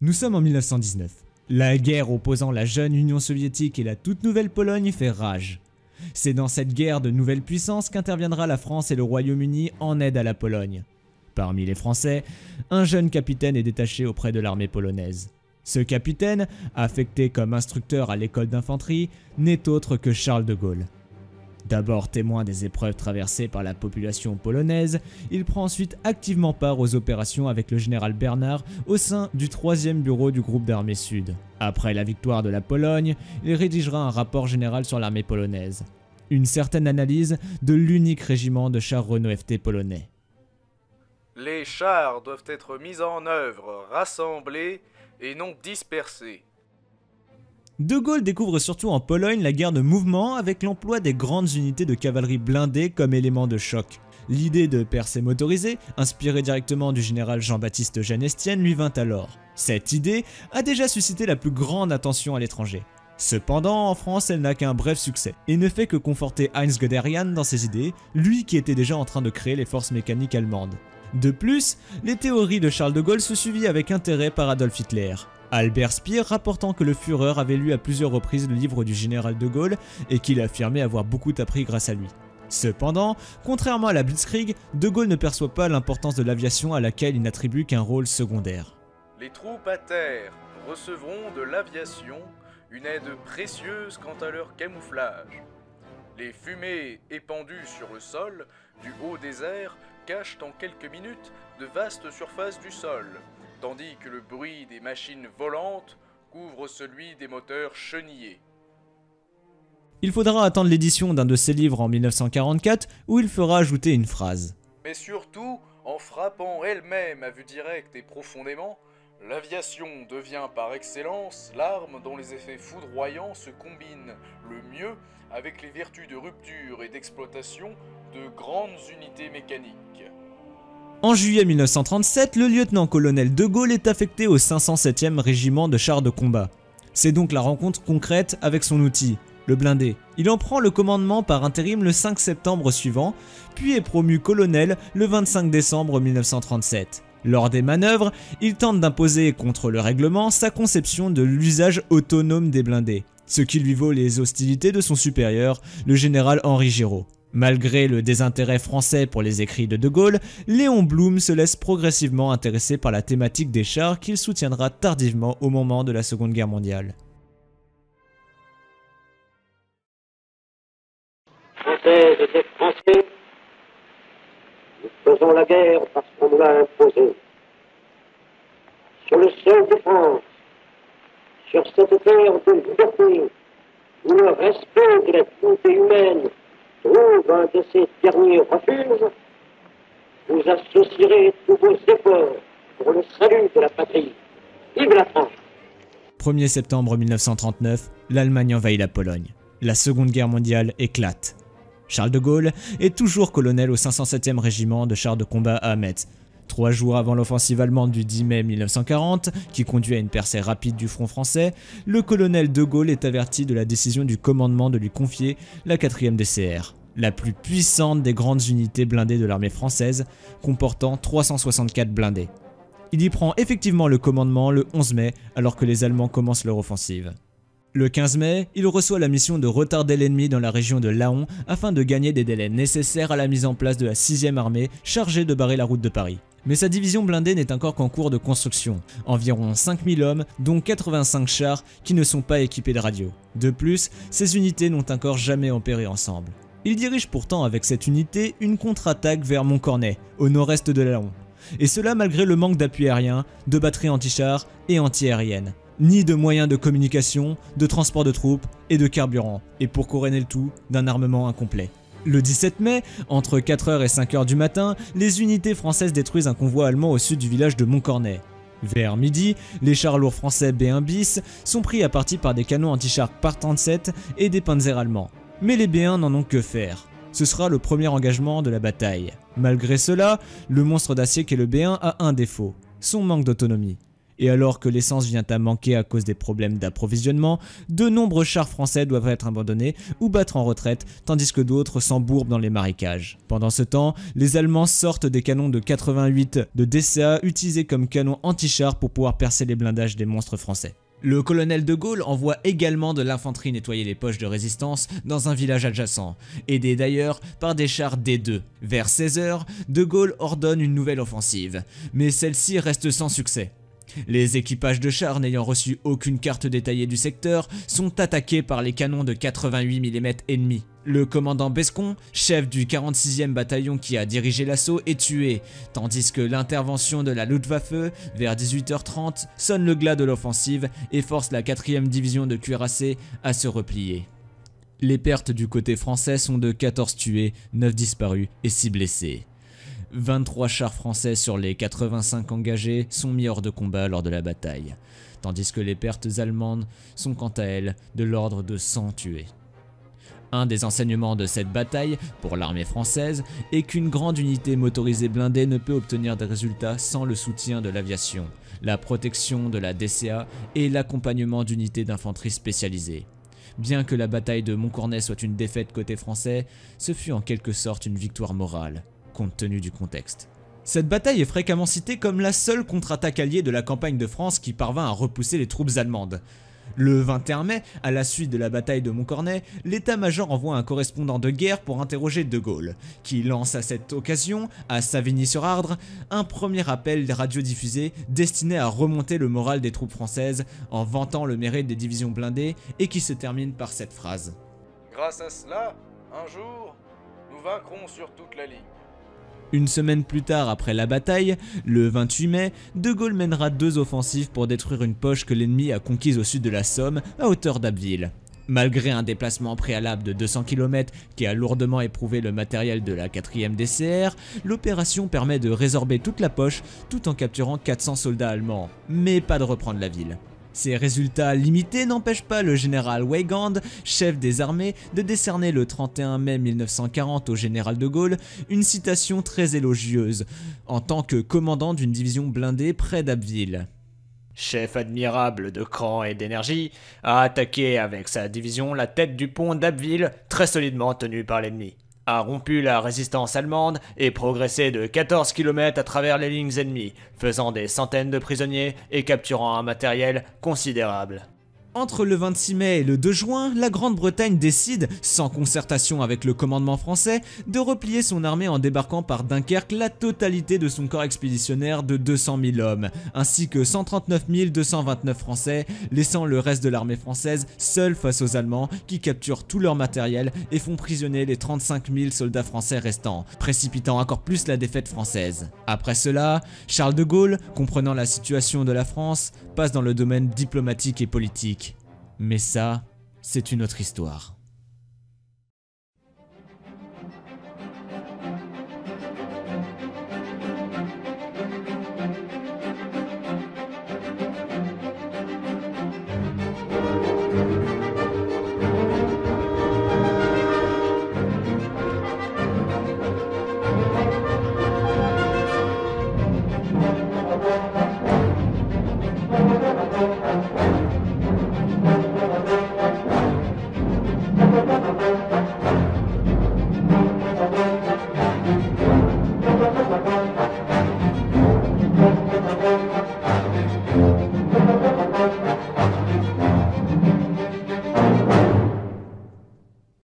Nous sommes en 1919. La guerre opposant la jeune Union soviétique et la toute nouvelle Pologne fait rage. C'est dans cette guerre de nouvelle puissance qu'interviendra la France et le Royaume-Uni en aide à la Pologne. Parmi les Français, un jeune capitaine est détaché auprès de l'armée polonaise. Ce capitaine, affecté comme instructeur à l'école d'infanterie, n'est autre que Charles de Gaulle. D'abord témoin des épreuves traversées par la population polonaise, il prend ensuite activement part aux opérations avec le général Bernard au sein du 3e bureau du groupe d'armée sud. Après la victoire de la Pologne, il rédigera un rapport général sur l'armée polonaise. Une certaine analyse de l'unique régiment de chars Renault FT polonais. Les chars doivent être mis en œuvre, rassemblés et non dispersés. De Gaulle découvre surtout en Pologne la guerre de mouvement avec l'emploi des grandes unités de cavalerie blindée comme élément de choc. L'idée de percée motorisée, inspirée directement du général Jean-Baptiste Eugène Estienne, lui vint alors. Cette idée a déjà suscité la plus grande attention à l'étranger. Cependant, en France, elle n'a qu'un bref succès et ne fait que conforter Heinz Guderian dans ses idées, lui qui était déjà en train de créer les forces mécaniques allemandes. De plus, les théories de Charles de Gaulle se suivirent avec intérêt par Adolf Hitler. Albert Speer rapportant que le Führer avait lu à plusieurs reprises le livre du général de Gaulle et qu'il affirmait avoir beaucoup appris grâce à lui. Cependant, contrairement à la Blitzkrieg, de Gaulle ne perçoit pas l'importance de l'aviation à laquelle il n'attribue qu'un rôle secondaire. Les troupes à terre recevront de l'aviation une aide précieuse quant à leur camouflage. Les fumées épandues sur le sol du haut désert cachent en quelques minutes de vastes surfaces du sol, tandis que le bruit des machines volantes couvre celui des moteurs chenillés. Il faudra attendre l'édition d'un de ses livres en 1944 où il fera ajouter une phrase. Mais surtout, en frappant elle-même à vue directe et profondément, l'aviation devient par excellence l'arme dont les effets foudroyants se combinent le mieux avec les vertus de rupture et d'exploitation de grandes unités mécaniques. En juillet 1937, le lieutenant-colonel de Gaulle est affecté au 507e régiment de chars de combat. C'est donc la rencontre concrète avec son outil, le blindé. Il en prend le commandement par intérim le 5 septembre suivant, puis est promu colonel le 25 décembre 1937. Lors des manœuvres, il tente d'imposer contre le règlement sa conception de l'usage autonome des blindés, ce qui lui vaut les hostilités de son supérieur, le général Henri Giraud. Malgré le désintérêt français pour les écrits de Gaulle, Léon Blum se laisse progressivement intéresser par la thématique des chars qu'il soutiendra tardivement au moment de la Seconde Guerre mondiale. Françaises et Français, nous faisons la guerre parce qu'on nous l'a imposée. Sur le sol de France, sur cette terre de liberté, où le respect de la dignité humaine trouve un de ces derniers refuges, vous associerez tous vos efforts pour le salut de la patrie. Vive la France! 1er septembre 1939, l'Allemagne envahit la Pologne. La Seconde Guerre mondiale éclate. Charles de Gaulle est toujours colonel au 507e régiment de chars de combat à Metz. 3 jours avant l'offensive allemande du 10 mai 1940, qui conduit à une percée rapide du front français, le colonel de Gaulle est averti de la décision du commandement de lui confier la 4e DCR, la plus puissante des grandes unités blindées de l'armée française, comportant 364 blindés. Il y prend effectivement le commandement le 11 mai, alors que les Allemands commencent leur offensive. Le 15 mai, il reçoit la mission de retarder l'ennemi dans la région de Laon afin de gagner des délais nécessaires à la mise en place de la 6e armée chargée de barrer la route de Paris. Mais sa division blindée n'est encore qu'en cours de construction, environ 5000 hommes, dont 85 chars qui ne sont pas équipés de radio. De plus, ces unités n'ont encore jamais opéré ensemble. Il dirige pourtant avec cette unité une contre-attaque vers Montcornet, au nord-est de Laon. Et cela malgré le manque d'appui aérien, de batteries anti-chars et anti-aériennes, ni de moyens de communication, de transport de troupes et de carburant, et pour couronner le tout, d'un armement incomplet. Le 17 mai, entre 4h et 5h du matin, les unités françaises détruisent un convoi allemand au sud du village de Montcornet. Vers midi, les chars lourds français B1 bis sont pris à partie par des canons anti-chars Part 37 et des Panzer allemands. Mais les B1 n'en ont que faire. Ce sera le premier engagement de la bataille. Malgré cela, le monstre d'acier qu'est le B1 a un défaut, son manque d'autonomie. Et alors que l'essence vient à manquer à cause des problèmes d'approvisionnement, de nombreux chars français doivent être abandonnés ou battre en retraite, tandis que d'autres s'embourbent dans les marécages. Pendant ce temps, les Allemands sortent des canons de 88 de DCA utilisés comme canons anti-chars pour pouvoir percer les blindages des monstres français. Le colonel de Gaulle envoie également de l'infanterie nettoyer les poches de résistance dans un village adjacent, aidé d'ailleurs par des chars D2. Vers 16 h, de Gaulle ordonne une nouvelle offensive, mais celle-ci reste sans succès. Les équipages de chars n'ayant reçu aucune carte détaillée du secteur sont attaqués par les canons de 88 mm ennemis. Le commandant Bescon, chef du 46e bataillon qui a dirigé l'assaut, est tué, tandis que l'intervention de la Luftwaffe, vers 18 h 30, sonne le glas de l'offensive et force la 4e division de cuirassés à se replier. Les pertes du côté français sont de 14 tués, 9 disparus et 6 blessés. 23 chars français sur les 85 engagés sont mis hors de combat lors de la bataille, tandis que les pertes allemandes sont quant à elles de l'ordre de 100 tués. Un des enseignements de cette bataille pour l'armée française est qu'une grande unité motorisée blindée ne peut obtenir des résultats sans le soutien de l'aviation, la protection de la DCA et l'accompagnement d'unités d'infanterie spécialisées. Bien que la bataille de Montcornet soit une défaite côté français, ce fut en quelque sorte une victoire morale, compte tenu du contexte. Cette bataille est fréquemment citée comme la seule contre-attaque alliée de la campagne de France qui parvint à repousser les troupes allemandes. Le 21 mai, à la suite de la bataille de Montcornet, l'état-major envoie un correspondant de guerre pour interroger de Gaulle, qui lance à cette occasion, à Savigny-sur-Ardre, un premier appel radiodiffusé destiné à remonter le moral des troupes françaises en vantant le mérite des divisions blindées et qui se termine par cette phrase. Grâce à cela, un jour, nous vaincrons sur toute la ligne. Une semaine plus tard après la bataille, le 28 mai, de Gaulle mènera 2 offensives pour détruire une poche que l'ennemi a conquise au sud de la Somme, à hauteur d'Abbeville. Malgré un déplacement préalable de 200 km qui a lourdement éprouvé le matériel de la 4e DCR, l'opération permet de résorber toute la poche tout en capturant 400 soldats allemands, mais pas de reprendre la ville. Ces résultats limités n'empêchent pas le général Weygand, chef des armées, de décerner le 31 mai 1940 au général de Gaulle une citation très élogieuse en tant que commandant d'une division blindée près d'Abbeville. Chef admirable de cran et d'énergie, a attaqué avec sa division la tête du pont d'Abbeville, très solidement tenu par l'ennemi, a rompu la résistance allemande et progressé de 14 km à travers les lignes ennemies, faisant des centaines de prisonniers et capturant un matériel considérable. Entre le 26 mai et le 2 juin, la Grande-Bretagne décide, sans concertation avec le commandement français, de replier son armée en débarquant par Dunkerque la totalité de son corps expéditionnaire de 200 000 hommes, ainsi que 139 229 Français, laissant le reste de l'armée française seule face aux Allemands qui capturent tout leur matériel et font prisonnier les 35 000 soldats français restants, précipitant encore plus la défaite française. Après cela, Charles de Gaulle, comprenant la situation de la France, passe dans le domaine diplomatique et politique. Mais ça, c'est une autre histoire.